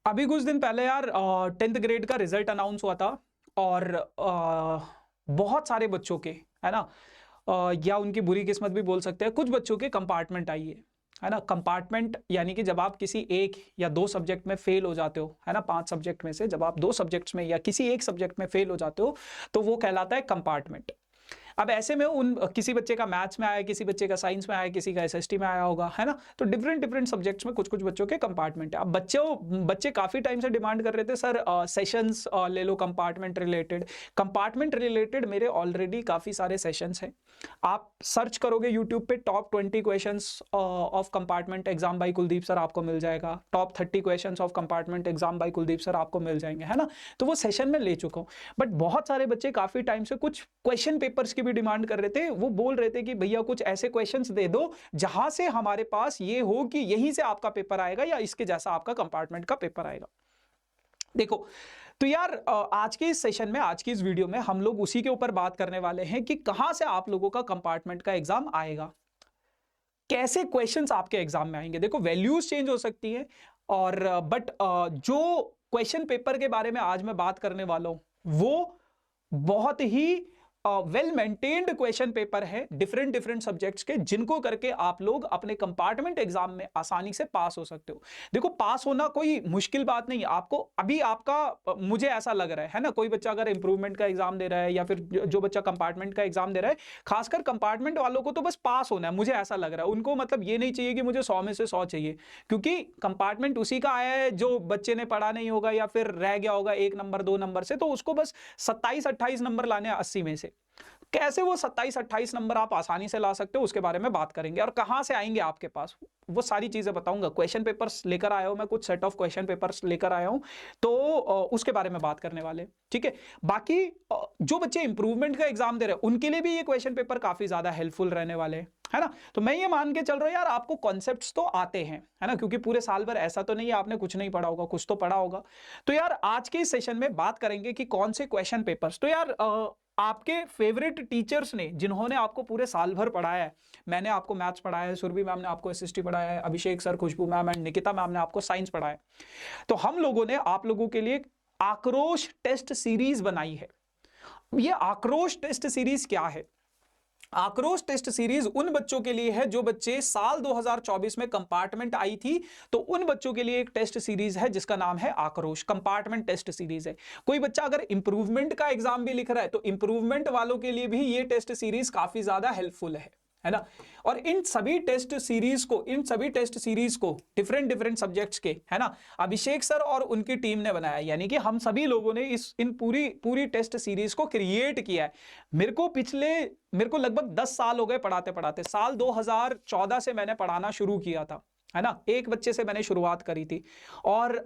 अभी कुछ दिन पहले यार 10th ग्रेड का रिजल्ट अनाउंस हुआ था और बहुत सारे बच्चों के, है ना, या उनकी बुरी किस्मत भी बोल सकते हैं, कुछ बच्चों के कंपार्टमेंट आई है ना। कंपार्टमेंट यानी कि जब आप किसी एक या दो सब्जेक्ट में फेल हो जाते हो, है ना, 5 सब्जेक्ट में से जब आप 2 सब्जेक्ट्स में या किसी एक सब्जेक्ट में फेल हो जाते हो तो वो कहलाता है कंपार्टमेंट। अब ऐसे में उन किसी बच्चे का मैथ्स में आया, किसी बच्चे का साइंस में आया, किसी का एसएसटी में आया होगा, है ना। तो डिफरेंट डिफरेंट सब्जेक्ट्स में कुछ कुछ बच्चों के कंपार्टमेंट है। अब बच्चे काफी टाइम से डिमांड कर रहे थे, सर सेशंस ले लो कंपार्टमेंट रिलेटेड। कंपार्टमेंट रिलेटेड मेरे ऑलरेडी काफी सारे सेशंस हैं। आप सर्च करोगे यूट्यूब पे top 20 questions of compartment exam by Kuldeep sir, आपको मिल जाएगा। Top 30 questions of compartment exam by Kuldeep sir आपको मिल जाएंगे, है ना। तो वो सेशन में ले चुका हूं। बट बहुत सारे बच्चे काफी टाइम से कुछ क्वेश्चन पेपर्स की भी डिमांड कर रहे थे। वो बोल रहे थे कि भैया कुछ ऐसे क्वेश्चंस दे दो जहां से हमारे पास ये हो कि यहीं से आपका पेपर आएगा या इसके जैसा आपका कंपार्टमेंट का पेपर आएगा। देखो, तो यार आज के इस सेशन में, आज की इस वीडियो में हम लोग उसी के ऊपर बात करने वाले हैं कि कहां से आप लोगों का कंपार्टमेंट का एग्जाम आएगा, कैसे क्वेश्चंस आपके एग्जाम में आएंगे। देखो, वैल्यूज चेंज हो सकती है और बट जो क्वेश्चन पेपर के बारे में आज मैं बात करने वाला हूं वो बहुत ही वेल मेंटेन्ड क्वेश्चन पेपर है डिफरेंट डिफरेंट सब्जेक्ट्स के, जिनको करके आप लोग अपने कंपार्टमेंट एग्जाम में आसानी से पास हो सकते हो। देखो, पास होना कोई मुश्किल बात नहीं है। आपको अभी आपका मुझे ऐसा लग रहा है ना, कोई बच्चा अगर इंप्रूवमेंट का एग्जाम दे रहा है या फिर जो बच्चा कंपार्टमेंट का एग्जाम दे रहा है, खासकर कंपार्टमेंट वालों को तो बस पास होना है, मुझे ऐसा लग रहा है। उनको मतलब ये नहीं चाहिए कि मुझे 100 में से 100 चाहिए, क्योंकि कंपार्टमेंट उसी का आया है जो बच्चे ने पढ़ा नहीं होगा या फिर रह गया होगा 1 नंबर 2 नंबर से, तो उसको बस 27-28 नंबर लाने हैं 80 में से। कैसे वो 27-28 नंबर आप आसानी से ला सकते हो, उसके बारे में बात करेंगे। और कहां से आएंगे आपके पास, वो सारी चीजें बताऊंगा। क्वेश्चन पेपर्स लेकर आया हूं मैं, कुछ सेट ऑफ क्वेश्चन पेपर्स लेकर आया हूं, तो उसके बारे में बात करने वाले, ठीक है। बाकी जो बच्चे इंप्रूवमेंट का एग्जाम दे रहे हैं उनके लिए भी ये क्वेश्चन पेपर काफी ज्यादा हेल्पफुल रहने वाले हैं, है ना। तो मैं ये मान के चल रहा हूं यार, आपको कॉन्सेप्ट्स तो आते हैं, है ना, क्योंकि पूरे साल भर ऐसा तो नहीं है आपने कुछ नहीं पढ़ा होगा, कुछ तो पढ़ा होगा। तो यार आज के इस सेशन में बात करेंगे कि कौन से क्वेश्चन पेपर्स, तो यार आपके फेवरेट टीचर्स ने जिन्होंने आपको पूरे साल भर पढ़ाया है। मैंने आपको मैथ्स पढ़ाया है, सुरभि मैम ने आपको एसएसटी पढ़ाया है, Abhishek sir, Khushboo ma'am and Nikita ma'am ने आपको साइंस पढ़ाया है। तो हम लोगों ने आप लोगों के लिए आक्रोश टेस्ट सीरीज बनाई है। ये आक्रोश टेस्ट सीरीज क्या है? आक्रोश टेस्ट सीरीज उन बच्चों के लिए है जो बच्चे साल 2024 में कंपार्टमेंट आई थी, तो उन बच्चों के लिए एक टेस्ट सीरीज है जिसका नाम है आक्रोश कंपार्टमेंट टेस्ट सीरीज है। कोई बच्चा अगर इंप्रूवमेंट का एग्जाम भी लिख रहा है तो इंप्रूवमेंट वालों के लिए भी ये टेस्ट सीरीज काफी ज्यादा हेल्पफुल है ना। और इन सभी टेस्ट सीरीज को डिफरेंट डिफरेंट सब्जेक्ट्स के, है ना, अभिषेक सर और उनकी टीम ने बनाया, यानी कि हम सभी लोगों ने इन पूरी टेस्ट सीरीज को क्रिएट किया है। मेरे को लगभग 10 साल हो गए पढ़ाते पढ़ाते। साल 2014 से मैंने पढ़ाना शुरू किया था, है ना, एक बच्चे से मैंने शुरुआत करी थी। और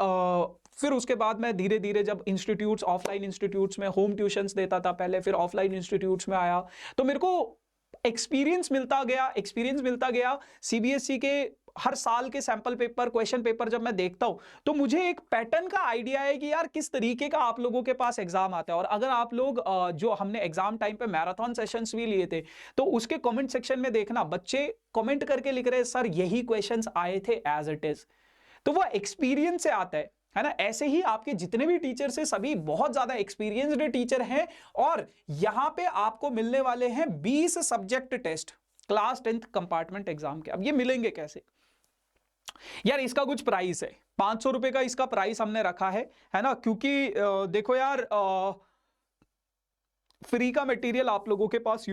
फिर उसके बाद मैं धीरे धीरे जब इंस्टीट्यूट्स, ऑफलाइन इंस्टीट्यूट्स में होम ट्यूशंस देता था पहले, फिर ऑफलाइन इंस्टीट्यूट्स में आया, तो मेरे को एक्सपीरियंस मिलता गया। सीबीएसई के हर साल के सैंपल पेपर, क्वेश्चन पेपर जब मैं देखता हूं तो मुझे एक पैटर्न का आइडिया है कि यार किस तरीके का आप लोगों के पास एग्जाम आता है। और अगर आप लोग जो हमने एग्जाम टाइम पे मैराथन सेशंस भी लिए थे, तो उसके कमेंट सेक्शन में देखना, बच्चे कमेंट करके लिख रहे हैं सर यही क्वेश्चंस आए थे एज इट इज। तो वो एक्सपीरियंस से आता है ना। ऐसे ही आपके जितने भी टीचर्स हैं सभी बहुत ज्यादा एक्सपीरियंस्ड टीचर हैं। और यहां पे आपको मिलने वाले हैं 20 subject test class 10th compartment exam के। अब ये मिलेंगे कैसे यार? इसका कुछ प्राइस है, 500 रुपए का इसका प्राइस हमने रखा है ना, क्योंकि देखो यार, फ्री का मटेरियल आप लोगों के पास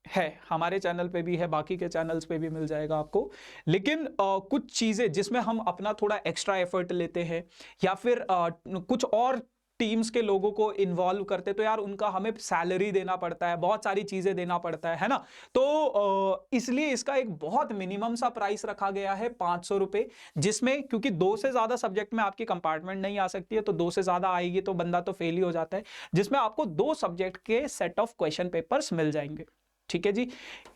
है, हमारे चैनल पे भी है, बाकी के चैनल्स पे भी मिल जाएगा आपको। लेकिन कुछ चीजें जिसमें हम अपना थोड़ा एक्स्ट्रा एफर्ट लेते हैं या फिर कुछ और टीम्स के लोगों को इन्वॉल्व करते, तो यार उनका हमें सैलरी देना पड़ता है, बहुत सारी चीजें देना पड़ता है ना। तो इसलिए इसका एक बहुत मिनिमम सा प्राइस रखा गया है, 500 रुपए, जिसमें क्योंकि 2 से ज्यादा सब्जेक्ट में आपकी कंपार्टमेंट नहीं आ सकती है, तो 2 से ज्यादा आएगी तो बंदा तो फेल ही हो जाता है, जिसमें आपको 2 सब्जेक्ट के सेट ऑफ क्वेश्चन पेपर्स मिल जाएंगे, ठीक है जी।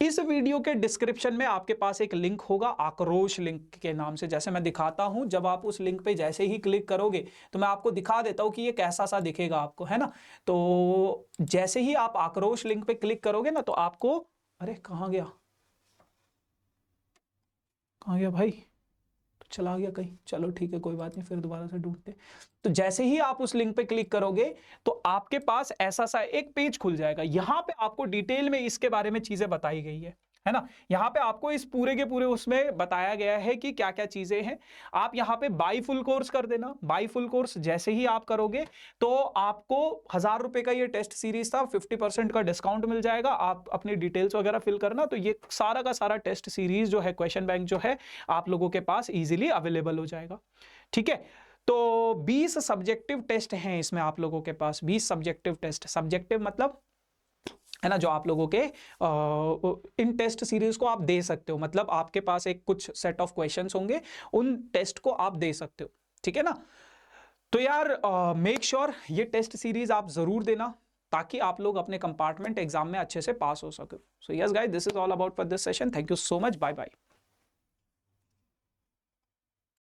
इस वीडियो के डिस्क्रिप्शन में आपके पास एक लिंक होगा, आक्रोश लिंक के नाम से, जैसे मैं दिखाता हूं। जब आप उस लिंक पे जैसे ही क्लिक करोगे तो मैं आपको दिखा देता हूं कि ये कैसा सा दिखेगा आपको, है ना। तो जैसे ही आप आक्रोश लिंक पे क्लिक करोगे ना, तो आपको, अरे कहां गया भाई, तो चला गया कहीं, चलो ठीक है कोई बात नहीं, फिर दोबारा से ढूंढते। तो जैसे ही आप उस लिंक पे क्लिक करोगे तो आपके पास ऐसा सा एक पेज खुल जाएगा। यहां पे आपको डिटेल में इसके बारे में चीजें बताई गई है ना। यहां पे आपको इस पूरे के पूरे उसमें बताया गया है कि क्या क्या चीजें हैं। आप यहां पे बाई फुल कोर्स कर देना। बाई फुल कोर्स जैसे ही आप करोगे तो आपको 1000 रुपए का ये टेस्ट सीरीज था, 50% का डिस्काउंट मिल जाएगा। आप अपनी डिटेल्स वगैरह फिल करना, तो ये सारा का सारा टेस्ट सीरीज जो है, क्वेश्चन बैंक जो है, आप लोगों के पास इजीली अवेलेबल हो जाएगा। ठीक है, तो 20 सब्जेक्टिव टेस्ट हैं इसमें आप लोगों के पास। 20 सब्जेक्टिव टेस्ट, सब्जेक्टिव मतलब है ना, जो आप लोगों के इन टेस्ट सीरीज को आप दे सकते हो। मतलब आपके पास एक कुछ सेट ऑफ क्वेश्चंस होंगे, उन टेस्ट को आप दे सकते हो। ठीक है ना। तो यार मेक श्योर ये टेस्ट सीरीज आप जरूर देना, ताकि आप लोग अपने कंपार्टमेंट एग्जाम में अच्छे से पास हो सके। So yes guys, this is all about for this session. Thank you so much, bye bye.